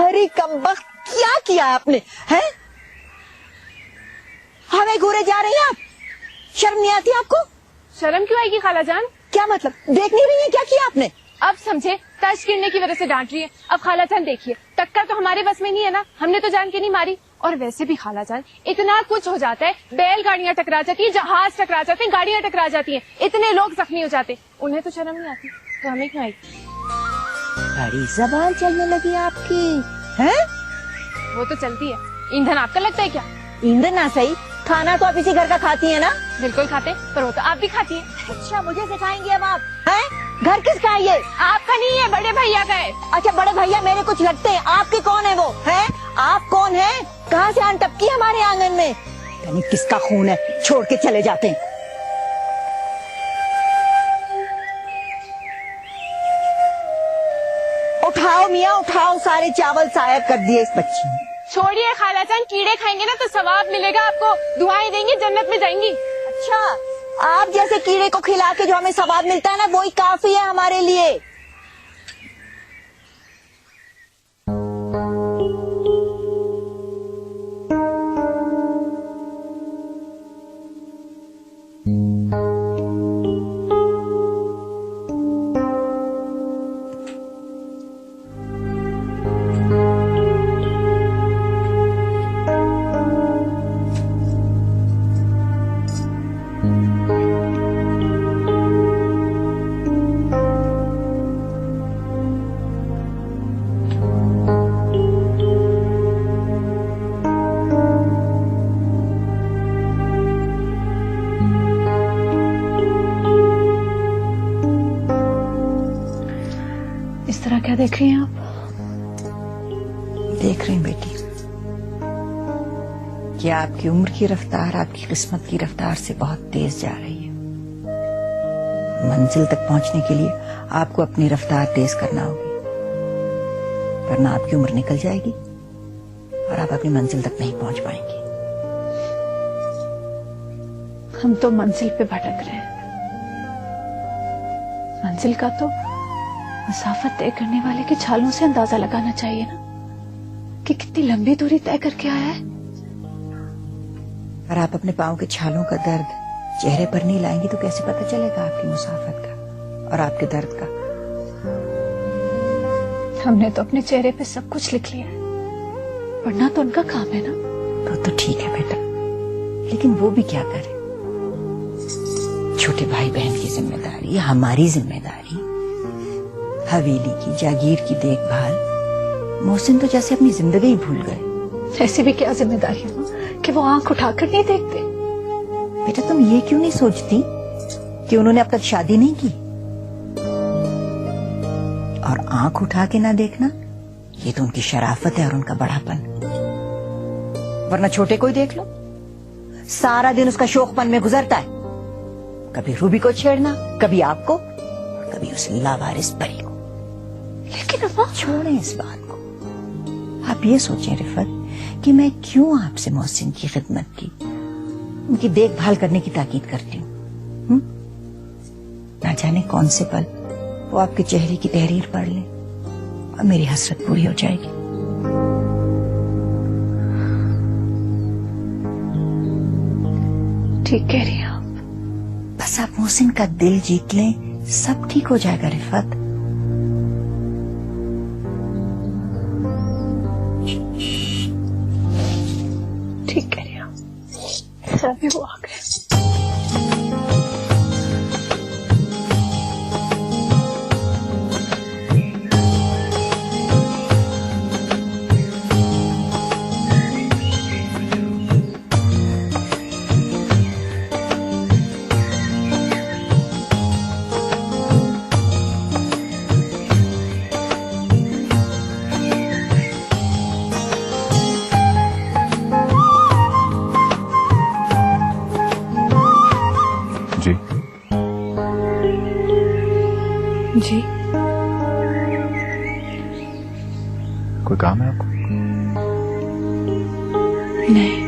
अरे कमबख्त, क्या किया आपने? हैं? हमें घूरे जा रही हैं आप? शर्म नहीं आती आपको? शर्म क्यों आएगी खालाजान? क्या मतलब? देख नहीं रही है क्या किया आपने? अब समझे, तश गिरने की वजह से डांट रही है। अब खालाजान देखिए, टक्कर तो हमारे बस में नहीं है ना, हमने तो जान के नहीं मारी। और वैसे भी खालाजान, इतना कुछ हो जाता है, बैलगाड़ियां टकरा जाती है, जहाज टकरा जाते हैं, गाड़ियां टकरा जाती हैं, इतने लोग जख्मी हो जाते, उन्हें तो शर्म नहीं आती, तो हमें क्यों आएगी? बड़ी जबान चलने लगी आपकी, हैं? वो तो चलती है, ईंधन आपका लगता है क्या? ईंधन ना सही, खाना तो आप इसी घर का खाती है ना? बिल्कुल खाते, पर वो तो आप भी खाती है। अच्छा, मुझे सिखाएंगे अब आप? हैं? घर किसका है ये? आपका नहीं है, बड़े भैया का है। अच्छा, बड़े भैया मेरे कुछ लगते हैं, आपके कौन है वो? हैं? आप कौन है? कहाँ से आन टपकी हमारे आंगन में? यानी किसका खून है, छोड़ के चले जाते हैं। उठाओ मियाँ उठाओ, सारे चावल सायद कर दिए इस बच्ची ने। छोड़िए खालाजान, कीड़े खाएंगे ना तो सवाब मिलेगा आपको, दुआएं देंगी, जन्नत में जाएंगी। अच्छा, आप जैसे कीड़े को खिला के जो हमें सवाब मिलता है ना, वही काफी है हमारे लिए। इस तरह क्या देख रही हैं आप? देख रही बेटी कि आपकी उम्र की रफ्तार आपकी किस्मत की रफ्तार से बहुत तेज जा रही है। मंजिल तक पहुंचने के लिए आपको अपनी रफ्तार तेज करना होगी, वरना आपकी उम्र निकल जाएगी और आप अपनी मंजिल तक नहीं पहुंच पाएंगी। हम तो मंजिल पे भटक रहे हैं। मंजिल का तो मसाफत तय करने वाले के छालों से अंदाजा लगाना चाहिए ना, कि कितनी लंबी दूरी तय करके आया है। और आप अपने पांव के छालों का दर्द चेहरे पर नहीं लाएंगी तो कैसे पता चलेगा आपकी मुसाफत का और आपके दर्द का? हमने तो अपने चेहरे पे सब कुछ लिख लिया है, पढ़ना तो उनका काम है ना। तो ठीक है बेटा, लेकिन वो भी क्या करे? छोटे भाई बहन की जिम्मेदारी, हमारी जिम्मेदारी, हवेली की जागीर की देखभाल। मोहसिन तो जैसे अपनी जिंदगी ही भूल गए। ऐसी भी क्या जिम्मेदारी है कि वो आंख उठाकर नहीं देखते? बेटा तुम ये क्यों नहीं सोचती कि उन्होंने अब तक शादी नहीं की? और आंख उठा के ना देखना, ये तो उनकी शराफत है और उनका बड़ापन। वरना छोटे को ही देख लो, सारा दिन उसका शौकपन में गुजरता है। कभी रूबी को छेड़ना, कभी आपको, कभी उस लावारिस परी को। लेकिन अम्मा, छोड़ें इस बात को। आप ये सोचें रिफत कि मैं क्यों आपसे मोहसिन की खिदमत की, उनकी देखभाल करने की ताकीद करती हूँ। ना जाने कौन से पल वो आपके चेहरे की तहरीर पढ़ ले और मेरी हसरत पूरी हो जाएगी। ठीक कह रही हैं आप। बस आप मोहसिन का दिल जीत लें, सब ठीक हो जाएगा रिफत। ठीक कह रही हैं आप। अभी वो आ गए। जी जी, कोई काम है आपको? नहीं।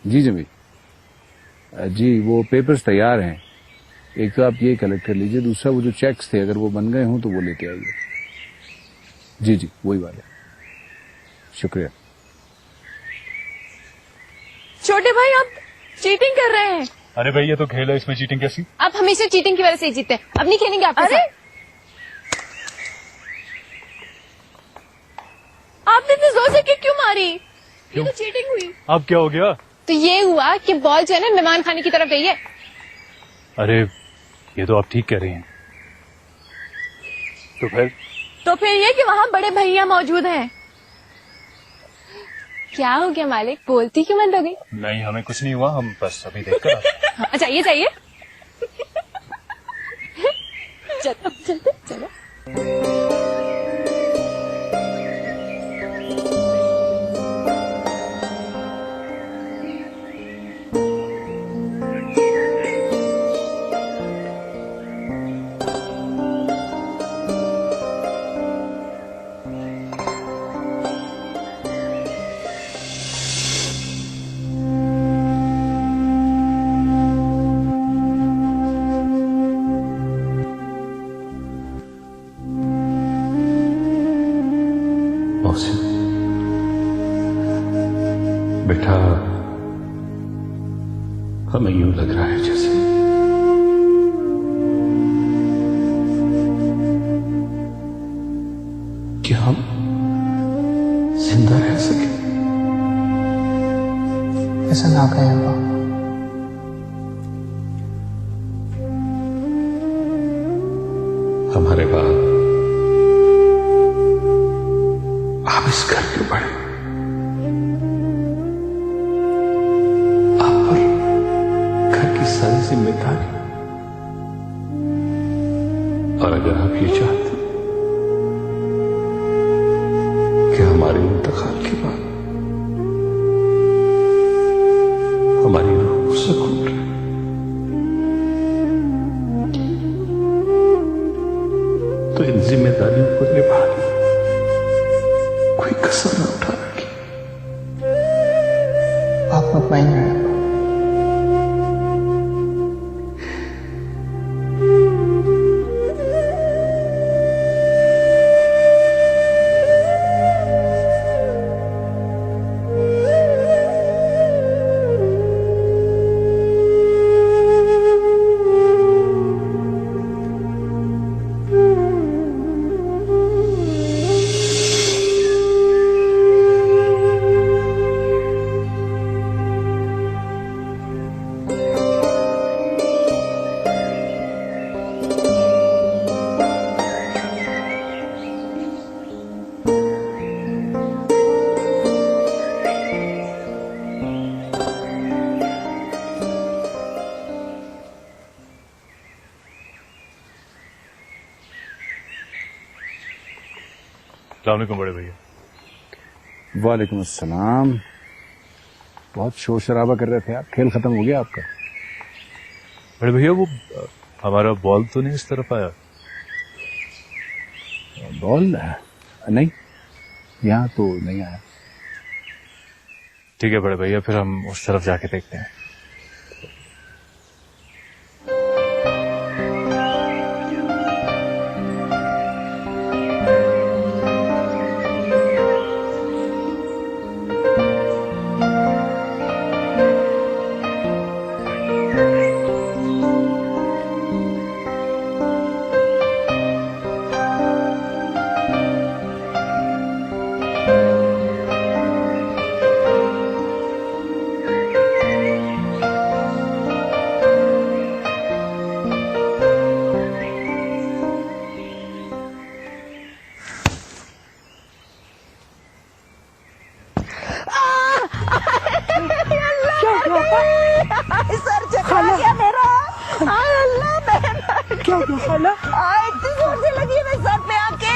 जी जमील जी, वो पेपर्स तैयार हैं। एक तो आप ये कलेक्ट कर लीजिए, दूसरा वो जो चेक्स थे अगर वो बन गए हों तो वो लेके आइए। जी जी वही वाले। शुक्रिया। छोटे भाई आप चीटिंग कर रहे हैं। अरे भाई ये तो खेल है, इसमें चीटिंग कैसी? आप हमेशा चीटिंग की वजह से ही जीतते हैं। अब नहीं खेलेंगे आपके साथ। आपने इतनी जोर से किक क्यों मारी? ये तो चीटिंग हुई। अब क्या हो गया? तो ये हुआ कि बॉल जो है ना मेहमान खाने की तरफ गई है। अरे ये तो आप ठीक कह रही हैं। तो फिर ये कि वहाँ बड़े भैया मौजूद हैं। क्या हो गया मालिक, बोलती क्यों बंद हो गई? नहीं, हमें कुछ नहीं हुआ, हम बस अभी देख कर हाँ, चाहिए चाहिए। चलो चलते चलो। बेटा, हमें यूं लग रहा है जैसे कि हम जिंदा रह सके। ऐसा ना कहें अब्बा। हमारे बाद आप इस घर के बड़े, आप पर घर की सारी जिम्मेदारी, और अगर आप ये चाहते कि हमारे इंतकाल के बाद हमारी रूह सुकून रहे, तो इन जिम्मेदारियों को निभाने कोई कसर न उठा रखी। आप मुतमईन रहे अब्बा। अस्सलामुअलैकुम बड़े भैया। वालेकुम अस्सलाम। बहुत शोर शराबा कर रहे थे आप, खेल खत्म हो गया आपका? बड़े भैया वो हमारा बॉल तो नहीं इस तरफ आया? बॉल नहीं, यहाँ तो नहीं आया। ठीक है बड़े भैया, फिर हम उस तरफ जाके देखते हैं। सर चकरा गया मेरा। अल्लाह मैं क्या खाला? इतनी जोर से लगी मैं सर पे आके।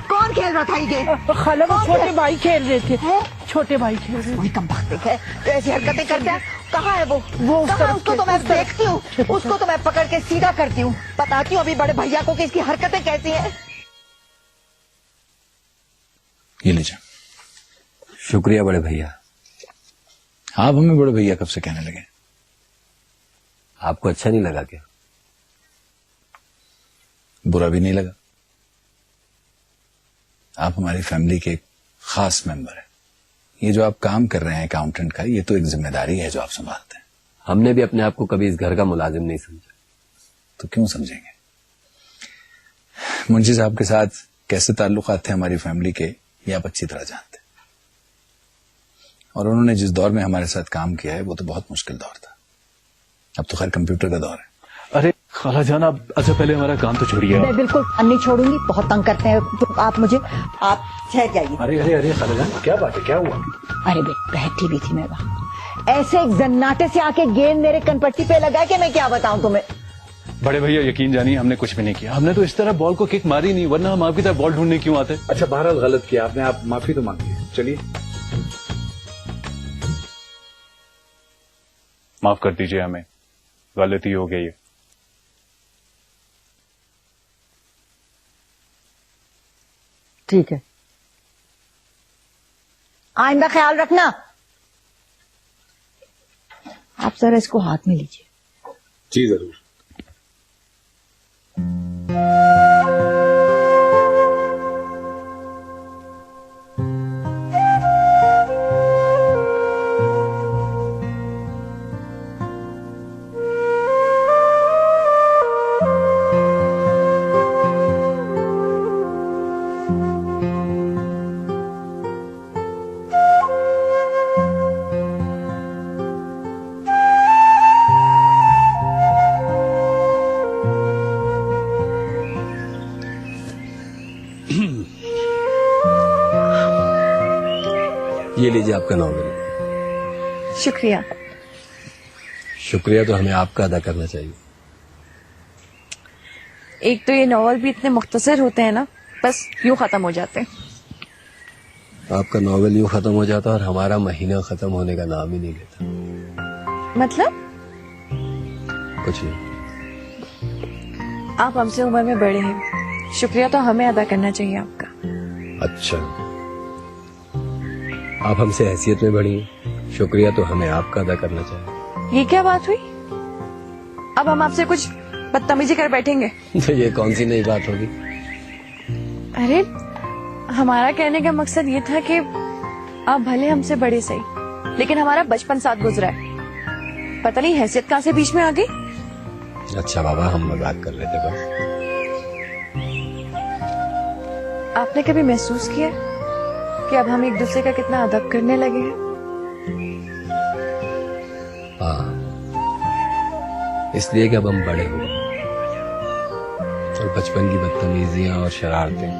कौन खेल रहा था ये? खाला वो छोटे भाई खेल रहे थे। छोटे भाई खेल रहे थे। वही कम बात है, तो ऐसी हरकतें करता है। कहाँ है वो कहाँ? उसको तो मैं देखती हूँ, उसको तो मैं पकड़ के सीधा करती हूँ, बताती हूँ अभी बड़े भैया को कि इसकी हरकतें कैसी हैं। ये ले जा। शुक्रिया बड़े भैया, आप हमें बड़े भैया कब से कहने लगे? आपको अच्छा नहीं लगा क्या? बुरा भी नहीं लगा। आप हमारी फैमिली के एक खास मेंबर हैं। ये जो आप काम कर रहे हैं अकाउंटेंट का, ये तो एक जिम्मेदारी है जो आप संभालते हैं। हमने भी अपने आप को कभी इस घर का मुलाजिम नहीं समझा। तो क्यों समझेंगे? मुंशी साहब के साथ कैसे ताल्लुकात थे हमारी फैमिली के, ये आप अच्छी तरह जानते हैं। और उन्होंने जिस दौर में हमारे साथ काम किया है वो तो बहुत मुश्किल दौर था। अब तो खैर कंप्यूटर का दौर है। अरे खाला जान, आप अच्छा पहले हमारा काम तो छोड़िए। मैं बिल्कुल नहीं छोड़ूंगी, बहुत तंग करते हैं तो आप मुझे, आप ठहर जाइए। अरे अरे अरे खाला जान, क्या बात है, क्या हुआ? अरे बैठी भी थी मैं वहां, ऐसे एक जन्नाटे से आके गेंद मेरे कनपट्टी पे लगा कि मैं क्या बताऊं तुम्हें। बड़े भैया यकीन जानिए, हमने कुछ भी नहीं किया। हमने तो इस तरह बॉल को किक मारी नहीं, वरना हम आपकी तरफ बॉल ढूंढने क्यों आते? अच्छा बहरहाल गलत किया आपने, आप माफी तो मांगिए। चलिए माफ कर दीजिए हमें, गलती हो गई है। ठीक है, आइंदा ख्याल रखना। आप जरा इसको हाथ में लीजिए। जी जरूर। ये लीजिए आपका नॉवेल। शुक्रिया। शुक्रिया तो हमें आपका अदा करना चाहिए। एक तो ये नॉवल भी इतने मुख्तसर होते हैं ना, बस यूं खत्म हो जाते हैं। आपका नॉवेल यूं खत्म हो जाता और हमारा महीना खत्म होने का नाम ही नहीं लेता। मतलब? कुछ नहीं। आप हमसे उम्र में बड़े हैं, शुक्रिया तो हमें अदा करना चाहिए आपका। अच्छा, आप हमसे हैसियत में बढ़ी हैं, शुक्रिया तो हमें आपका अदा करना चाहिए। ये क्या बात हुई? अब हम आपसे कुछ बदतमीजी कर बैठेंगे? तो ये कौन सी नई बात होगी? अरे हमारा कहने का मकसद ये था कि आप भले हमसे बड़े सही, लेकिन हमारा बचपन साथ गुजरा है। पता नहीं हैसियत कहाँ से बीच में आ गई। अच्छा बाबा, हम मजाक कर रहे थे बस। आपने कभी महसूस किया कि अब हम एक दूसरे का कितना अदब करने लगे हैं? हाँ, इसलिए कि अब हम बड़े हो गए और बचपन की बदतमीजियां और शरारतें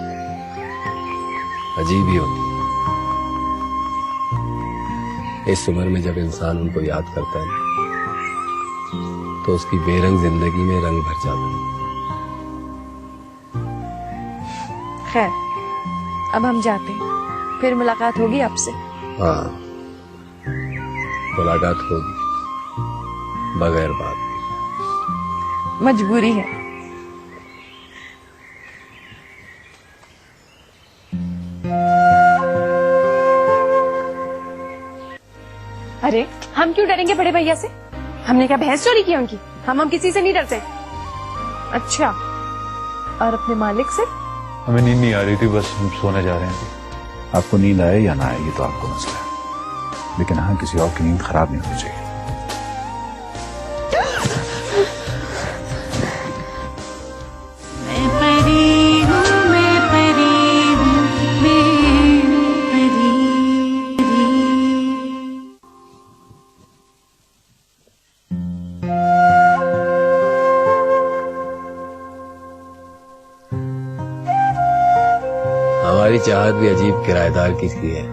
अजीब ही होती हैं। इस उम्र में जब इंसान उनको याद करता है तो उसकी बेरंग जिंदगी में रंग भर जाता है। खैर, अब हम जाते हैं, फिर मुलाकात होगी आपसे। हाँ, मुलाकात होगी, बगैर बात। मजबूरी है। अरे हम क्यों डरेंगे बड़े भैया से? हमने क्या भैंस चोरी की उनकी? हम किसी से नहीं डरते। अच्छा, और अपने मालिक से? हमें नींद नहीं आ रही थी, बस हम सोने जा रहे हैं। आपको नींद आए या ना आए ये तो आपको मसला है, लेकिन हाँ किसी और की नींद खराब नहीं होनी चाहिए। हमारी चाहत भी अजीब किराएदार की सी है।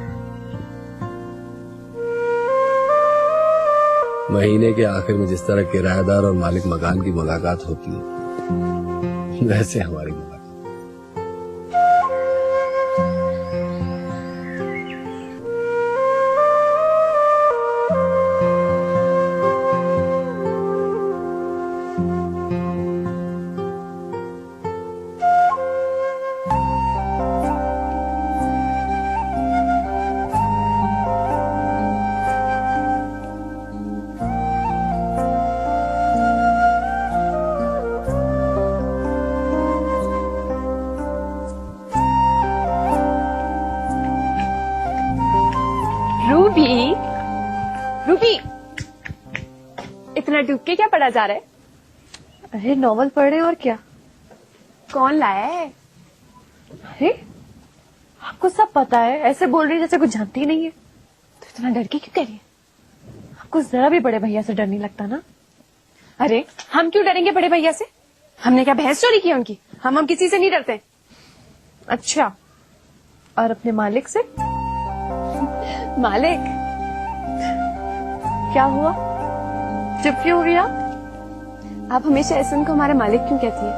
महीने के आखिर में जिस तरह किराएदार और मालिक मकान की मुलाकात होती है, वैसे हमारी मुलाकात। तरह डूब के क्या पढ़ा जा रहा है? अरे नॉवल पढ़ रहे और क्या? कौन लाया है? अरे आपको सब पता है, ऐसे बोल रही है जैसे कुछ जानती ही नहीं है। तो इतना डर के क्यों कह रही है? आपको जरा भी बड़े भैया से डर नहीं लगता ना? अरे हम क्यों डरेंगे बड़े भैया से? हमने क्या भैंस चोरी की उनकी? हम किसी से नहीं डरते। अच्छा, और अपने मालिक से? मालिक? क्या हुआ, चुप क्यों हो गया? आप हमेशा एहसन को हमारा मालिक क्यों कहती है?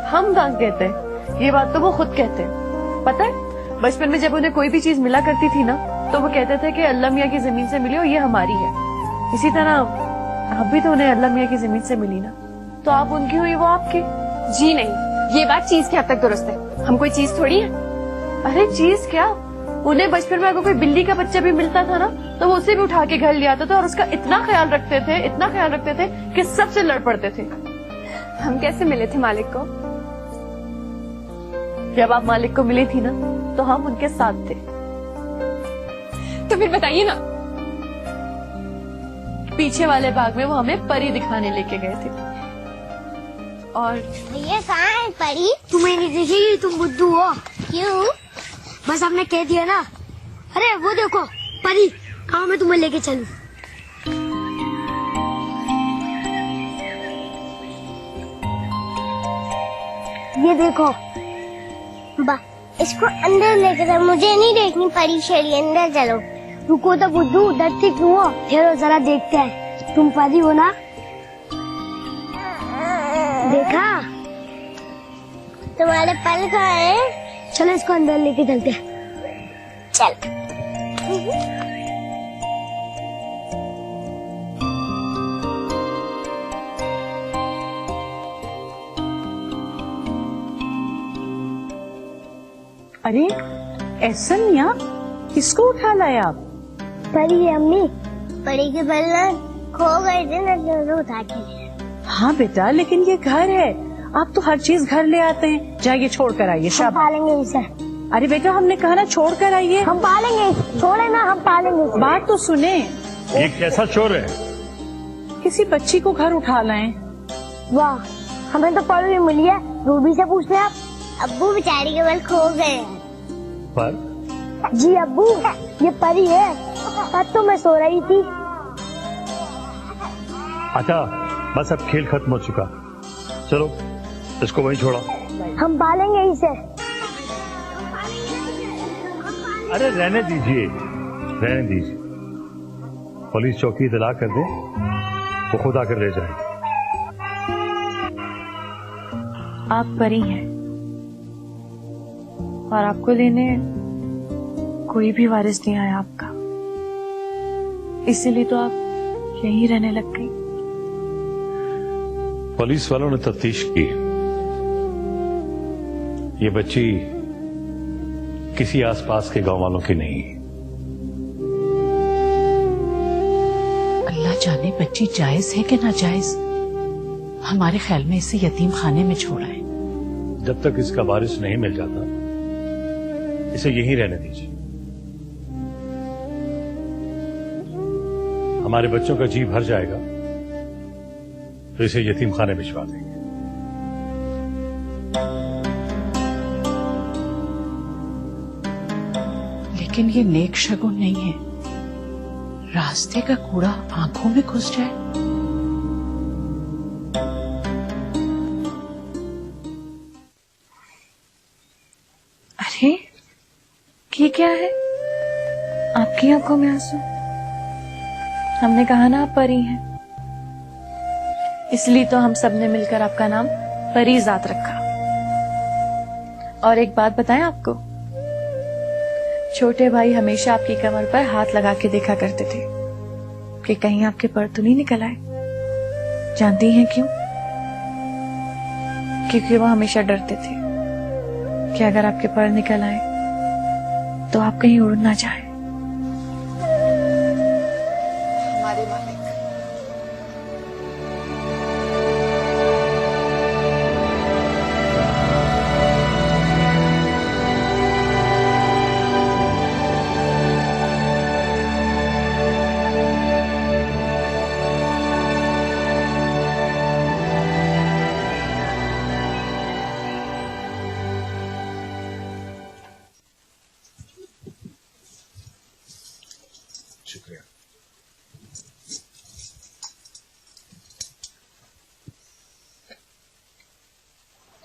हम कहाँ कहते हैं, ये बात तो वो खुद कहते हैं। पता है, बचपन में जब उन्हें कोई भी चीज मिला करती थी ना, तो वो कहते थे कि अल्लाह मियाँ की जमीन से मिली और ये हमारी है। इसी तरह आप भी तो उन्हें अल्लाह मियाँ की जमीन से मिली ना, तो आप उनकी हुई, वो आपकी। जी नहीं, ये बात चीज के हद तक दुरुस्त है। हम कोई चीज थोड़ी है। अरे चीज क्या, उन्हें बचपन में अगर कोई बिल्ली का बच्चा भी मिलता था ना, तो वो उसे भी उठा के घर ले आता था और उसका इतना ख्याल रखते थे, इतना ख्याल रखते थे कि सबसे लड़ पड़ते थे। हम कैसे मिले थे मालिक को? जब आप मालिक को मिली थी ना, तो हम उनके साथ थे। तो फिर बताइए ना। पीछे वाले बाग में वो हमें परी दिखाने लेके गए थे। और ये कहाँ है परी? तुम्हें नहीं दिखेगी, तुम बुद्धू हो। क्यों? बस हमने कह दिया ना। अरे वो देखो परी, आओ मैं तुम्हें लेके चलूं। ये देखो इसको अंदर लेके चलो, मुझे नहीं देखनी परी शेरी, अंदर चलो। रुको तो बुद्धू, डरती क्यों हो? ठहरो जरा देखते हैं, तुम परी हो ना? देखा, तुम्हारे पल कहाँ है? चलो इसको अंदर लेके चलते हैं। चल। अरे एहसन मियाँ, किसको उठा लाए आप? परी है अम्मी, परी के बल ना खो गए थे ना, तो उठा के लिया। हाँ बेटा, लेकिन ये घर है, आप तो हर चीज घर ले आते हैं। जाइए छोड़ कर आइए। हम शाबाश। पालेंगे इसे। अरे बेटा, हमने कहा ना छोड़ कर आइए। हम पालेंगे, छोड़े ना, हम पालेंगे इसे। बात तो सुने। ये कैसा चोर है? किसी बच्ची को घर उठा लाए। वाह, हमें तो परी भी मिली है। रूबी से पूछ ले आप। अब्बू बेचारी के बल खो गए हैं। पर जी अब्बू, ये परी है। आज तो मैं सो रही थी। अच्छा, बस अब खेल खत्म हो चुका, चलो इसको वहीं छोड़ो। हम पालेंगे इसे। अरे रहने दीजिए, रहने दीजिए। पुलिस चौकी इतला कर दे, वो खुद आकर ले जाएगी। आप परी हैं और आपको लेने कोई भी वारिस नहीं आया आपका, इसीलिए तो आप यहीं रहने लग गई। पुलिस वालों ने तफ्तीश की, ये बच्ची किसी आसपास के गांव वालों की नहीं। अल्लाह जाने बच्ची जायज है कि नाजायज। हमारे ख्याल में इसे यतीम खाने में छोड़ा है। जब तक इसका वारिस नहीं मिल जाता, इसे यहीं रहने दीजिए। हमारे बच्चों का जी भर जाएगा तो इसे यतीम खाने भिजवा देंगे। लेकिन ये नेक शगुन नहीं है। रास्ते का कूड़ा आंखों में घुस जाए। अरे ये क्या है, आपकी आंखों में आंसू? हमने कहा ना आप परी हैं, इसलिए तो हम सबने मिलकर आपका नाम परीजात रखा। और एक बात बताएं आपको, छोटे भाई हमेशा आपकी कमर पर हाथ लगा के देखा करते थे कि कहीं आपके पर तो नहीं निकल आए। जानती हैं क्यों? क्योंकि वो हमेशा डरते थे कि अगर आपके पर निकल आए तो आप कहीं उड़ ना जाए। हमारे मालिक।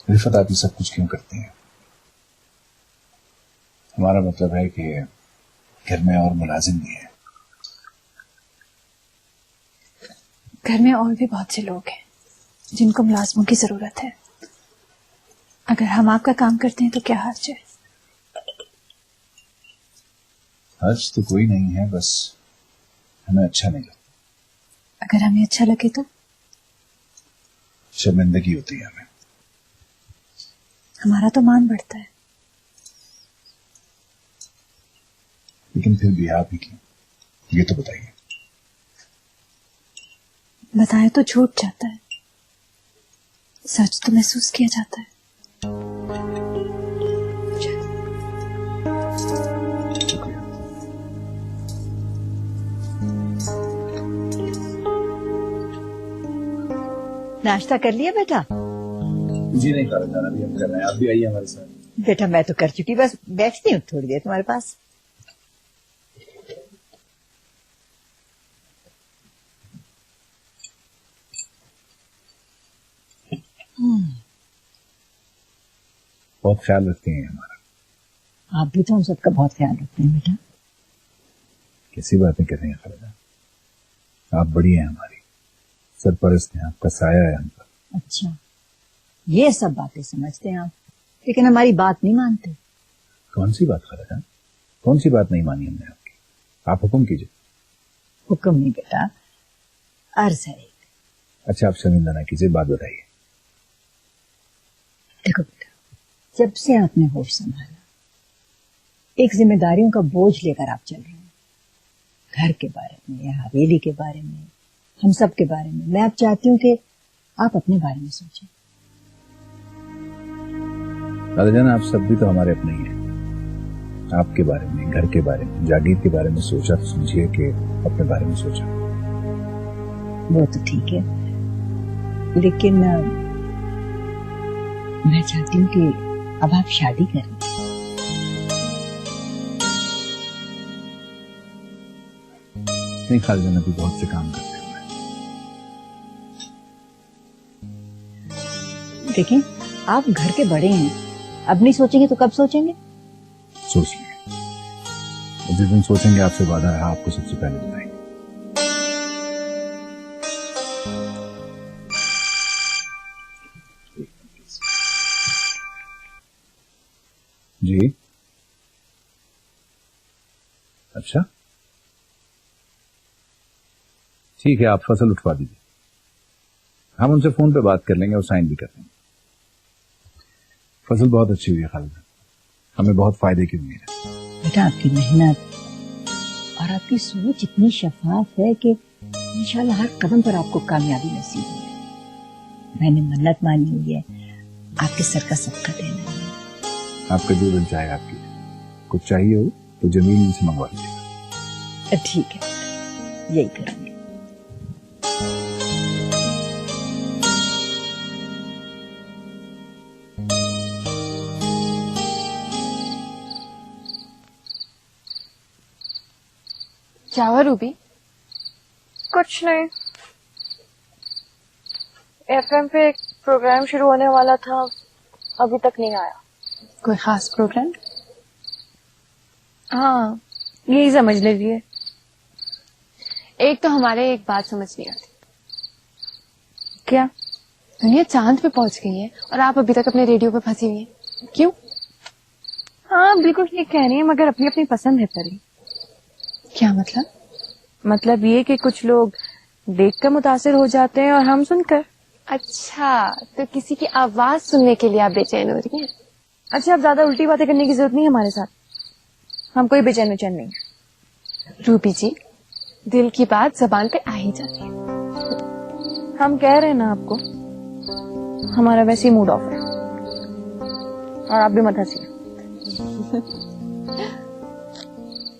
रिफत, आप ये सब कुछ क्यों करती हैं? हमारा मतलब है कि घर में और मुलाजिम भी है। घर में और भी बहुत से लोग हैं जिनको मुलाजमों की जरूरत है। अगर हम आपका काम करते हैं तो क्या हर्ज है? हर्ज तो कोई नहीं है, बस हमें अच्छा नहीं लगता। अगर हमें अच्छा लगे तो? शर्मिंदगी होती है हमें। हमारा तो मान बढ़ता है। लेकिन फिर भी आप ही क्यों, ये तो बताइए। बताए तो झूठ जाता है, सच तो महसूस किया जाता है। नाश्ता कर लिया बेटा? जी नहीं खाला जान, अभी हम कर रहे हैं, आप भी आइए हमारे साथ। बेटा मैं तो कर चुकी, बस बैठती हूँ थोड़ी देर तुम्हारे पास। बहुत ख्याल रखती हैं हमारा। आप भी तो हम सबका बहुत ख्याल रखते हैं बेटा। कैसी बातें कर रही हैं खाला जान, आप बड़ी हैं हमारी, सरपरस्त हैं, आपका साया है हम पर। अच्छा, ये सब बातें समझते हैं आप, लेकिन हमारी बात नहीं मानते। कौन सी बात खाला जान, कौन सी बात नहीं मानी हमने आपकी? आप हुक्म कीजिए। हुक्म नहीं बेटा, अर्ज है। अच्छा आप शर्मिंदा ना कीजिए, बात बताइए। देखो बेटा, जब से आपने होश संभाला, एक जिम्मेदारियों का बोझ लेकर आप चल रहे हैं, घर के बारे में, हवेली के बारे में, हम सब के बारे में। मैं अब चाहती हूँ कि आप अपने बारे में सोचें। दादा जान, आप सब भी तो हमारे अपने ही हैं। आपके बारे में, घर के बारे में, जागीर के बारे में सोचा तो समझिए कि अपने बारे में सोचा। वो तो ठीक है, लेकिन मैं चाहती हूँ कि अब आप शादी करें। नहीं खाला जान, अभी बहुत से काम करते हैं। देखें, आप घर के बड़े हैं, अब नहीं सोचेंगे तो कब सोचेंगे? सोच लेंगे, जिस दिन सोचेंगे आपसे वादा है आपको सबसे पहले बताएंगे। जी अच्छा ठीक है, आप फसल उठवा दीजिए, हम उनसे फोन पे बात कर लेंगे और साइन भी कर देंगे। फसल बहुत अच्छी हुई है खालिदा, हमें बहुत फायदे की उम्मीद है। बेटा आपकी मेहनत और आपकी सोच इतनी शफाफ है कि इंशाल्लाह हर कदम पर आपको कामयाबी नसीब होगी। मैंने मन्नत मानी हुई है, आपके सर का सदका देना है। आपका जो दिल चाहे आपकी, कुछ चाहिए हो तो जमीन से मंगवा लीजिएगा। ठीक है, यही करेंगे। क्या हुआ रूबी? कुछ नहीं, एफएम पे एक प्रोग्राम शुरू होने वाला था, अभी तक नहीं आया। कोई खास प्रोग्राम? हाँ, यही समझ लीजिए। एक तो हमारे एक बात समझ नहीं आती। क्या? दुनिया चांद पे पहुंच गई है और आप अभी तक अपने रेडियो पे फंसी हुई हैं, क्यों? हाँ बिल्कुल ठीक कह रही है, मगर अपनी अपनी पसंद है परी। क्या मतलब? मतलब ये कि कुछ लोग देखकर मुतासिर हो जाते हैं और हम सुनकर। अच्छा, तो किसी की आवाज सुनने के लिए आप बेचैन हो रही हैं? अच्छा, अब ज्यादा उल्टी बातें करने की जरूरत नहीं है हमारे साथ, हम कोई बेचैन बेचैन नहीं। रूबी जी, दिल की बात जबान पे आ ही जाती है। हम कह रहे हैं ना आपको, हमारा वैसे ही मूड ऑफ है और आप भी मत हंसिए।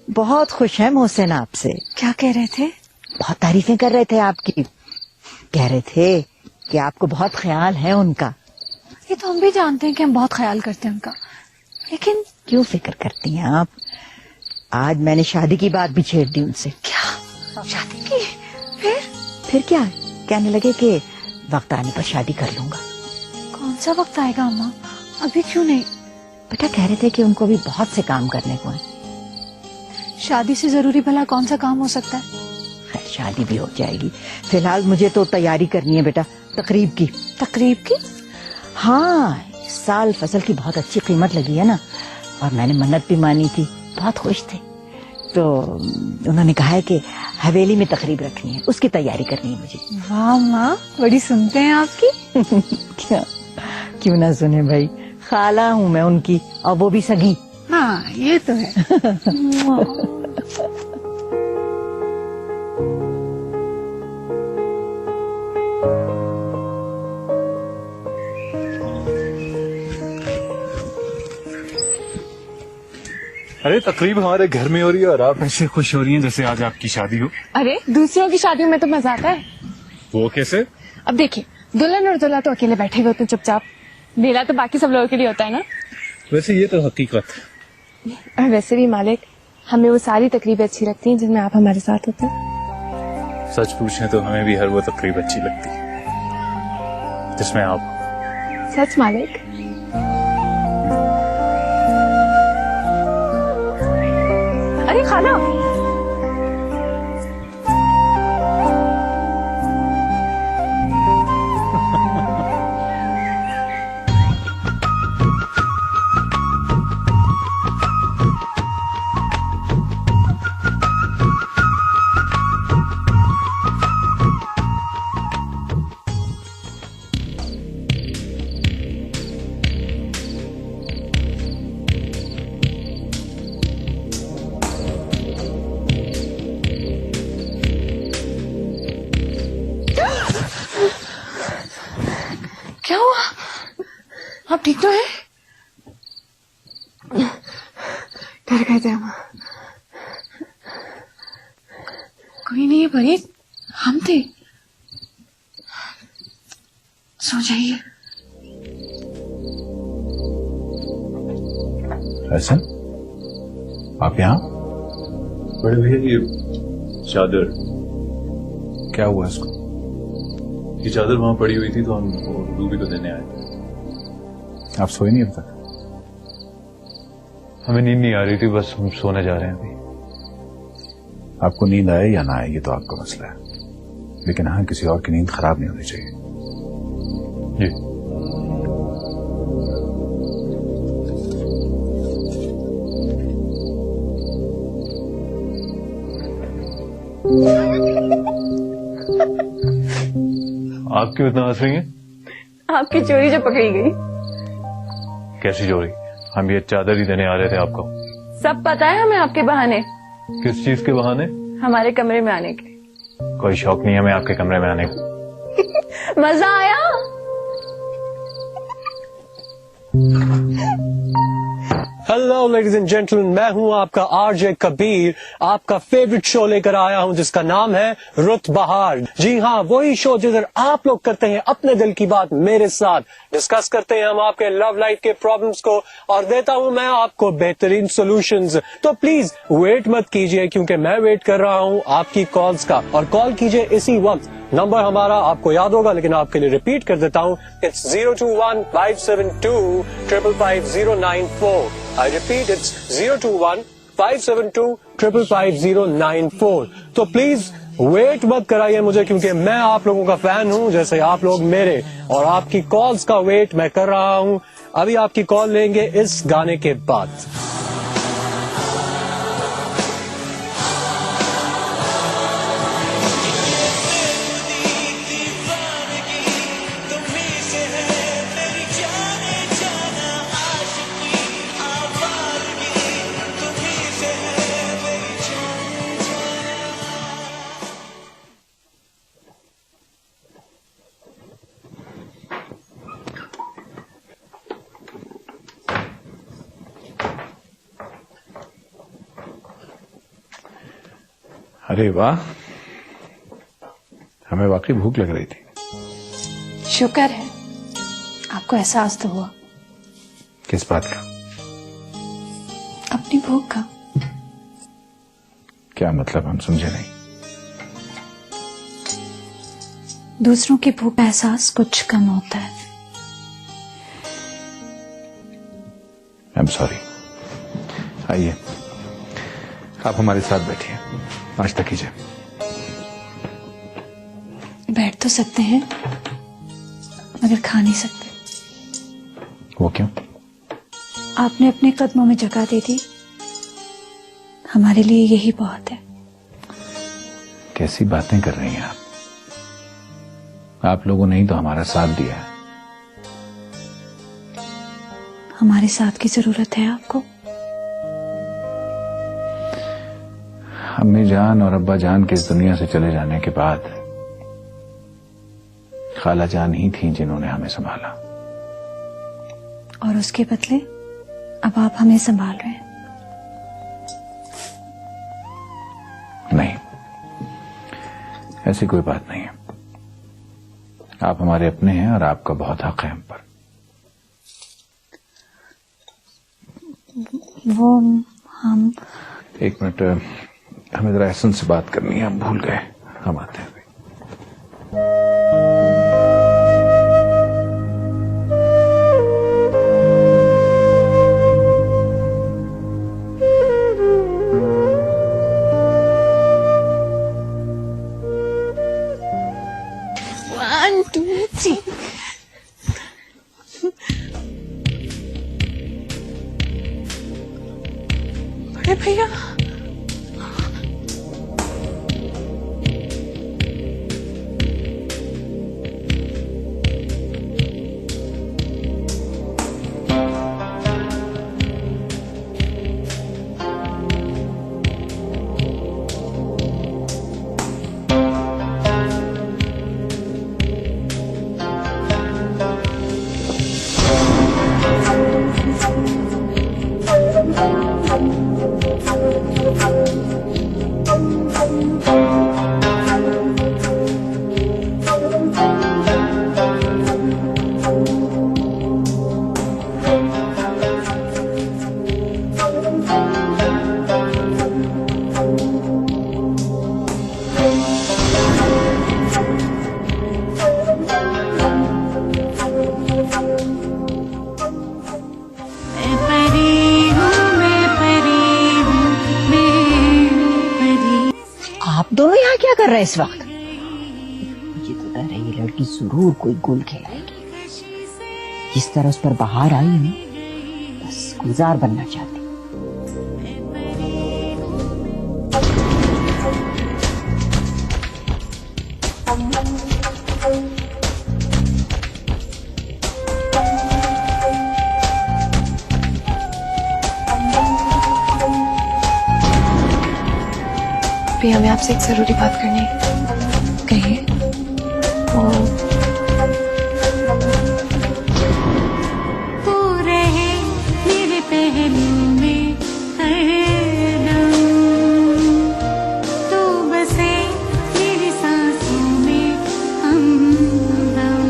बहुत खुश है मोहसिन आपसे। क्या कह रहे थे? बहुत तारीफें कर रहे थे आपकी, कह रहे थे कि आपको बहुत ख्याल है उनका। ये तो हम भी जानते हैं कि हम बहुत ख्याल करते हैं उनका, लेकिन क्यों फिक्र करती हैं आप? आज मैंने शादी की बात भी छेड़ दी उनसे। क्या शादी की? फिर क्या, कहने लगे कि वक्त आने पर शादी कर लूंगा। कौन सा वक्त आएगा अम्मा, अभी क्यों नहीं? बेटा कह रहे थे कि उनको भी बहुत से काम करने को है। शादी से जरूरी भला कौन सा काम हो सकता है? खैर शादी भी हो जाएगी, फिलहाल मुझे तो तैयारी करनी है बेटा तकरीब की। तकरीब की? हाँ, इस साल फसल की बहुत अच्छी कीमत लगी है ना, और मैंने मन्नत भी मानी थी, बहुत खुश थे। तो उन्होंने कहा है कि हवेली में तकरीब रखनी है, उसकी तैयारी करनी है मुझे। वाह माँ, बड़ी सुनते हैं आपकी। क्यों ना सुने भाई, खाला हूँ मैं उनकी, और वो भी सगी। हाँ ये तो है। अरे तकरीब हमारे घर में हो रही है और आप ऐसे खुश हो रही हैं जैसे आज आपकी शादी हो। अरे दूसरों की शादियों में तो मजा आता है। वो कैसे? अब देखिए, दुल्हन और दूल्हा तो अकेले बैठे हुए होते हैं चुपचाप, मेला तो बाकी सब लोगों के लिए होता है ना। वैसे ये तो हकीकत है। और वैसे भी मालिक, हमें वो सारी तकरीबें अच्छी लगती हैं जिनमें आप हमारे साथ होते हैं। सच पूछें तो हमें भी हर वो तकरीब अच्छी लगती है जिसमें आप। सच मालिक? अरे खाना। क्या हुआ? आप ठीक तो हैं? डर गए थे हम। कोई नहीं है परी, हम थे। सो जाइए। ऐसा आप यहाँ? बड़े भैया ये चादर, क्या हुआ इसको? ये चादर वहां पड़ी हुई थी तो हम रूबी को देने आए थे। आप सोए नहीं अब तक? हमें नींद नहीं आ रही थी, बस हम सोने जा रहे हैं अभी। आपको नींद आए या ना आए ये तो आपका मसला है, लेकिन हाँ किसी और की नींद खराब नहीं होनी चाहिए। जी। आप क्यों इतना हंस रही हैं? आपकी चोरी जो पकड़ी गई। कैसी चोरी? हम ये चादर ही देने आ रहे थे आपको। सब पता है हमें आपके बहाने, किस चीज के बहाने? हमारे कमरे में आने के। कोई शौक नहीं है हमें आपके कमरे में आने का। मजा आया? हेलो लेडीज एंड जेंटलमैन, मैं हूं आपका आरजे कबीर, आपका फेवरेट शो लेकर आया हूं जिसका नाम है रुत बहार। जी हाँ, वही शो जिधर आप लोग करते हैं अपने दिल की बात मेरे साथ, डिस्कस करते हैं हम आपके लव लाइफ के प्रॉब्लम्स को और देता हूं मैं आपको बेहतरीन सॉल्यूशंस। तो प्लीज वेट मत कीजिए क्योंकि मैं वेट कर रहा हूं आपकी कॉल्स का, और कॉल कीजिए इसी वक्त। नंबर हमारा आपको याद होगा लेकिन आपके लिए रिपीट कर देता हूं, इट्स 021-572-55094। I repeat, it's 021-572-55094। तो प्लीज वेट मत कराइए मुझे क्योंकि मैं आप लोगों का फैन हूं जैसे आप लोग मेरे, और आपकी कॉल्स का वेट मैं कर रहा हूं। अभी आपकी कॉल लेंगे इस गाने के बाद। अरे वाह, हमें वाकई भूख लग रही थी। शुक्र है आपको एहसास तो हुआ। किस बात का? अपनी भूख का। क्या मतलब, हम समझे नहीं। दूसरों की भूख का एहसास कुछ कम होता है, आई एम सॉरी। आइए, आप हमारे साथ बैठिए, नाश्ता कीजिए। बैठ तो सकते हैं मगर खा नहीं सकते। वो क्यों? आपने अपने कदमों में जगह दे दी, हमारे लिए यही बहुत है। कैसी बातें कर रही हैं आप लोगों ने ही तो हमारा साथ दिया है। हमारे साथ की जरूरत है आपको। अम्मी जान और अब्बा जान के इस दुनिया से चले जाने के बाद खाला जान ही थी जिन्होंने हमें संभाला, और उसके बदले अब आप हमें संभाल रहे हैं। नहीं, ऐसी कोई बात नहीं है। आप हमारे अपने हैं और आपका बहुत हक है हम पर। वो हम एक मिनट, हमें जरा एहसन से बात करनी है, हम भूल गए, हम आते हैं। बड़े भैया, दोनों यहाँ क्या कर रहे हैं इस वक्त? मुझे तो डर है ये लड़की जरूर कोई गुल खेलाएगी। जिस तरह उस पर बाहर आई है, बस गुलजार बनना चाहती। भी हमें आपसे एक जरूरी बात करनी है। कहिए। तू रहे मेरे पहलू में हरदम, तू बसे मेरी सांसों में हमदम,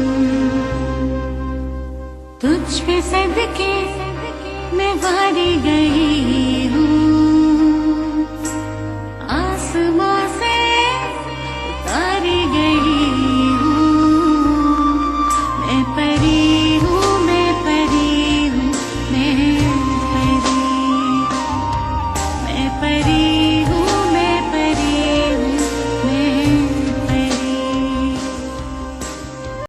तुझ पे सदके मैं वारी गई